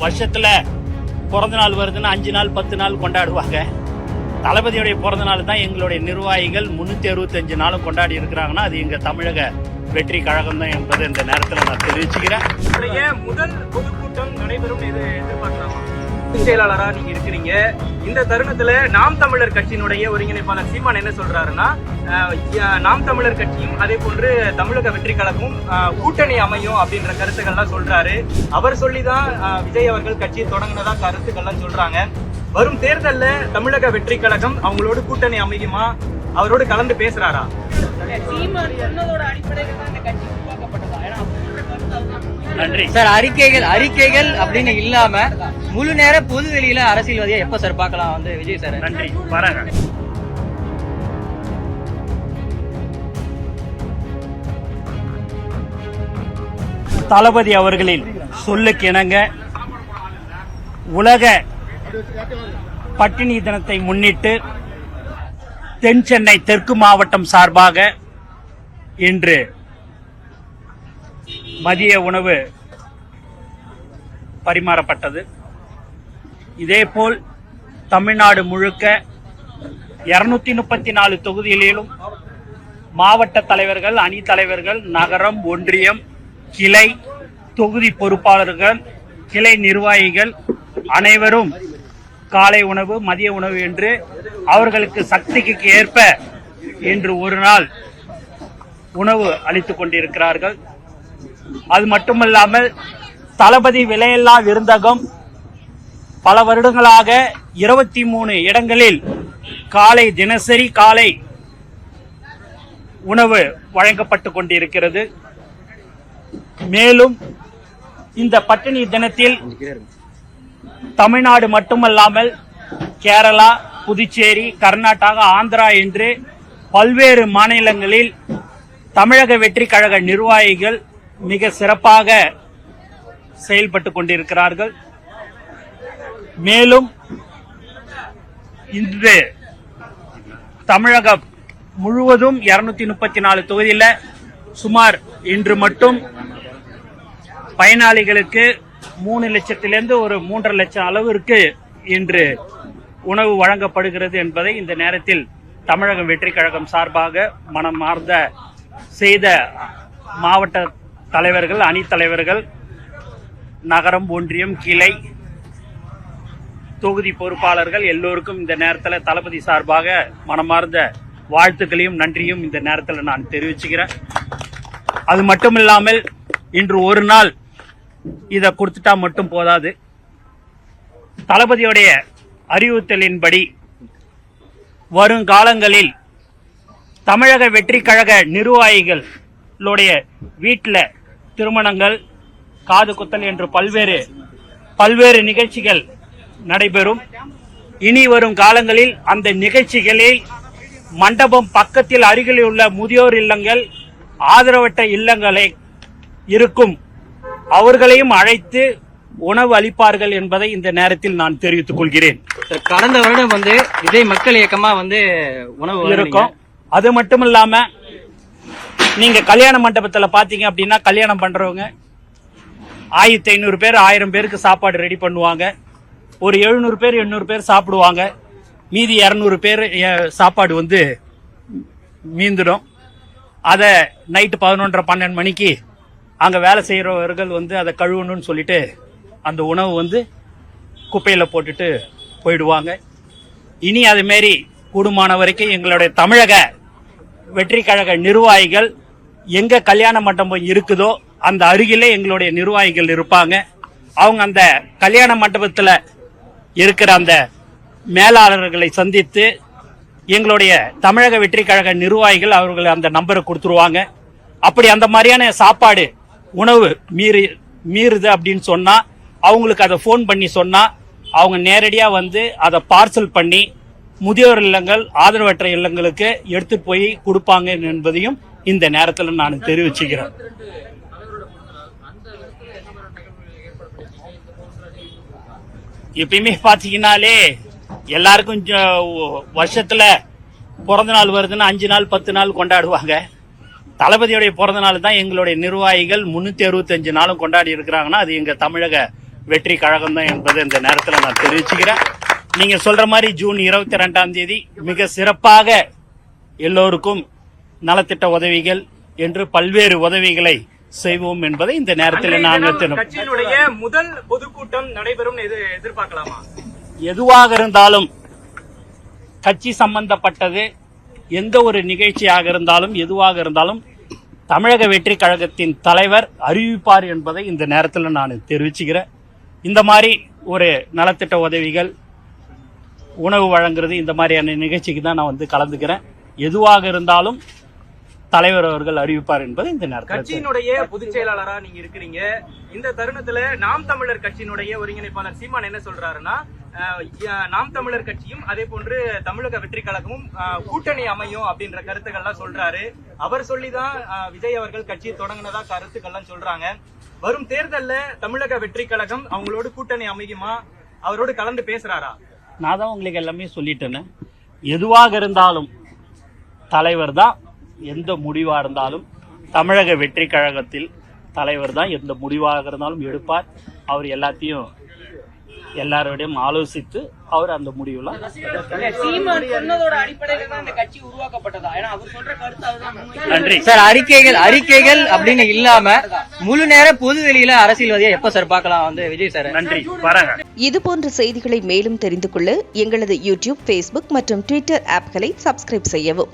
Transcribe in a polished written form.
வருஷத்துல பிறந்த நாள் வருதுன்னா 5 நாள் 10 நாள் கொண்டாடுவாங்க. தளபதியுடைய பிறந்த நாள் தான் எங்களுடைய நிர்வாகிகள் 365 நாளும் கொண்டாடி இருக்கிறாங்கன்னா அது எங்க தமிழக வெற்றி கழகம் தான் என்பதை இந்த நேரத்தில் நான் தெரிவிச்சுக்கிறேன். முதல் பொதுக்கூட்டம் நடைபெறும் எதிர்பார்க்கலாம். செயலாளரா நீங்க இருக்கிறீங்க. இந்த தருணத்துல நாம் தமிழர் கட்சியினுடைய ஒருங்கிணைப்பாளர் சீமான் என்ன சொல்றாருன்னா, நாம் தமிழர் கட்சியும் அதே போன்று தமிழக வெற்றி கழகமும் கூட்டணி அமையும் அப்படின்ற கருத்துக்கள்லாம் சொல்றாரு. அவர் சொல்லிதான் விஜய் அவர்கள் கட்சியை தொடங்கினதா கருத்துக்கள்லாம் சொல்றாங்க. வரும் தேர்தல்ல தமிழக வெற்றி கழகம் அவங்களோட கூட்டணி அமையுமா, அவரோடு கலந்து பேசுறாரா? நன்றி சார். அறிக்கைகள் அப்படின்னு இல்லாம முழு நேர பொது வெளியில அரசியல்வாதியா எப்ப சார் பார்க்கலாம் விஜய் சார்? நன்றி. வராங்க. தளபதி அவர்களின் சொல்லுக்கு இணங்க உலக பட்டினி தினத்தை முன்னிட்டு தென் சென்னை தெற்கு மாவட்டம் சார்பாக இன்று மதிய உணவு பரிமாறப்பட்டது. இதேபோல் தமிழ்நாடு முழுக்க 234 தொகுதிகளிலும் மாவட்ட தலைவர்கள், அணி தலைவர்கள், நகரம், ஒன்றியம், கிளை, தொகுதி பொறுப்பாளர்கள், கிளை நிர்வாகிகள் அனைவரும் காலை உணவு, மதிய உணவு என்று அவர்களுக்கு சக்திக்கு ஏற்ப இன்று ஒரு நாள் உணவு அளித்துக் கொண்டிருக்கிறார்கள். அது மட்டுமல்லாமல் தளபதி விலையில்லா விருந்தகம் பல வருடங்களாக 23 இடங்களில் தினசரி காலை உணவு வழங்கப்பட்டு கொண்டிருக்கிறது. மேலும் இந்த பட்டினி தினத்தில் தமிழ்நாடு மட்டுமல்லாமல் கேரளா, புதுச்சேரி, கர்நாடகா, ஆந்திரா என்று பல்வேறு மாநிலங்களில் தமிழக வெற்றி கழக நிர்வாகிகள் மிக சிறப்பாக செயல்பட்டு கொண்டிருக்கிறார்கள். மேலும் இன்று தமிழகம் முழுவதும் 234 தொகுதியில் சுமார் இன்று மட்டும் பயனாளிகளுக்கு 3 லட்சத்திலிருந்து ஒரு 3.5 லட்சம் அளவிற்கு இன்று உணவு வழங்கப்படுகிறது என்பதை இந்த நேரத்தில் தமிழக வெற்றி கழகம் சார்பாக மனமார்ந்த செய்த மாவட்ட தலைவர்கள், அணி தலைவர்கள், நகரம், ஒன்றியம், கிளை, தொகுதி பொறுப்பாளர்கள் எல்லோருக்கும் இந்த நேரத்தில் தளபதி சார்பாக மனமார்ந்த வாழ்த்துக்களையும் நன்றியும் இந்த நேரத்தில் நான் தெரிவிச்சுக்கிறேன். அது மட்டுமில்லாமல் இன்று ஒரு நாள் இதை கொடுத்துட்டா மட்டும் போதாது. தளபதியுடைய அறிவுறுத்தலின்படி வருங்காலங்களில் தமிழக வெற்றி கழக நிர்வாகிகளுடைய வீட்டில் திருமணங்கள், காது குத்தல் என்று பல்வேறு நிகழ்ச்சிகள் நடைபெறும். இனி வரும் காலங்களில் அந்த நிகழ்ச்சிகளை மண்டபம் பக்கத்தில் அருகில் உள்ள முதியோர் இல்லங்கள், ஆதரவற்ற இல்லங்களை இருக்கும் அவர்களையும் அழைத்து உணவு அளிப்பார்கள் என்பதை இந்த நேரத்தில் நான் தெரிவித்துக் கொள்கிறேன். கடந்த வருடம் விஜய் மக்கள் இயக்கமா உணவு இருக்கும். அது மட்டும் இல்லாம நீங்க கல்யாண மண்டபத்துல பாத்தீங்க அப்படின்னா கல்யாணம் பண்றவங்க 1500 பேர் 1000 பேருக்கு சாப்பாடு ரெடி பண்ணுவாங்க. ஒரு 700 பேர் 800 பேர் சாப்பிடுவாங்க. மீதி 200 பேர் சாப்பாடு மீந்துடும். அதை நைட்டு 11:30 12 மணிக்கு அங்க வேலை செய்யறவர்கள் அதை கழுவணும்னு சொல்லிட்டு அந்த உணவு குப்பையில போட்டுட்டு போயிடுவாங்க. இனி அது மாரி கூடுமான வரைக்கும் எங்களுடைய தமிழக வெற்றி கழக நிர்வாகிகள் எங்க கல்யாண மண்டபம் இருக்குதோ அந்த அருகிலே எங்களுடைய நிர்வாகிகள் இருப்பாங்க. அவங்க அந்த கல்யாண மண்டபத்தில் இருக்கிற அந்த மேலாளர்களை சந்தித்து எங்களுடைய தமிழக வெற்றி கழக நிர்வாகிகள் அவர்கள் அந்த நம்பரை கொடுத்துருவாங்க. அப்படி அந்த மாதிரியான சாப்பாடு உணவு மீறுது அப்படின்னு சொன்னா அவங்களுக்கு அதை போன் பண்ணி சொன்னா அவங்க நேரடியா அதை பார்சல் பண்ணி முதியோர் இல்லங்கள், ஆதரவற்ற இல்லங்களுக்கு எடுத்துட்டு போய் கொடுப்பாங்க என்பதையும் இந்த நேரத்தில் நான் தெரிவிச்சுக்கிறேன். எப்பயுமே பாத்தீங்கன்னாலே எல்லாருக்கும் வருஷத்துல பிறந்த நாள் வருதுன்னா 5 நாள் 10 நாள் கொண்டாடுவாங்க. தளபதியுடைய பிறந்த நாள் தான் எங்களுடைய நிர்வாகிகள் 365 நாளும் கொண்டாடி இருக்கிறாங்கன்னா அது எங்க தமிழக வெற்றி கழகம் தான் என்பதை இந்த நேரத்தில் நான் தெரிவிச்சுக்கிறேன். நீங்க சொல்ற மாதிரி ஜூன் 22ஆம் தேதி மிக சிறப்பாக எல்லோருக்கும் நலத்திட்ட உதவிகள் என்று பல்வேறு உதவிகளை செய்வோம் என்பதை இந்த நேரத்தில் நாங்கள் கட்சியினுடைய முதல் பொதுக்கூட்டம் நடைபெறும் எதிர்பார்க்கலாமா? எதுவாக இருந்தாலும் கட்சி சம்பந்தப்பட்டது எந்த ஒரு நிகழ்ச்சியாக இருந்தாலும் எதுவாக இருந்தாலும் தமிழக வெற்றி கழகத்தின் தலைவர் அறிவிப்பார் என்பதை இந்த நேரத்தில் நான் தெரிவிச்சுக்கிறேன். இந்த மாதிரி ஒரு நலத்திட்ட உதவிகள், உணவு வழங்குறது, இந்த மாதிரியான நிகழ்ச்சிக்கு தான் நான் கலந்துக்கிறேன். எதுவாக இருந்தாலும் தலைவர் அவர்கள் அறிவிப்பார் என்பது இந்த நேரத்தில். கட்சியினுடைய பொதுச் செயலாளரா நீங்க இருக்கிறீங்க. இந்த தருணத்துல நாம் தமிழர் கட்சியினுடைய ஒருங்கிணைப்பாளர் சீமான் என்ன சொல்றாருன்னா, நாம் தமிழர் கட்சியும் அதே போன்று தமிழக வெற்றி கழகமும் கூட்டணி அமையும் அப்படின்ற கருத்துக்கள்லாம் சொல்றாரு. அவர் சொல்லிதான் விஜய் அவர்கள் கட்சியை தொடங்கினதா கருத்துக்கள்லாம் சொல்றாங்க. வரும் தேர்தல்ல தமிழக வெற்றி கழகம் அவங்களோட கூட்டணி அமையுமா? அவரோடு கலந்து பேசுறாரா? நான் தான் உங்களுக்கு எல்லாமே சொல்லிட்டேன்னு. எதுவாக இருந்தாலும் தலைவர் தான் எந்த முடிவா இருந்தாலும், தமிழக வெற்றி கழகத்தில் தலைவர் தான் எந்த முடிவாக இருந்தாலும் எடுப்பார். அவர் எல்லாத்தையும் எல்லாரோடையும் ஆலோசித்து அவர் அந்த முடிவுலாம். நன்றி சார். அறிக்கைகள் அப்படின்னு இல்லாம முழு நேர பொது வெளியில அரசியல்வாதியா எப்ப சார் பார்க்கலாம் விஜய் சார்? நன்றி, வரங்க. இது போன்ற செய்திகளை மேலும் தெரிந்து கொள்ள எங்களது யூடியூப், Facebook மற்றும் Twitter ஆப்களை சப்ஸ்கிரைப் செய்யவும்.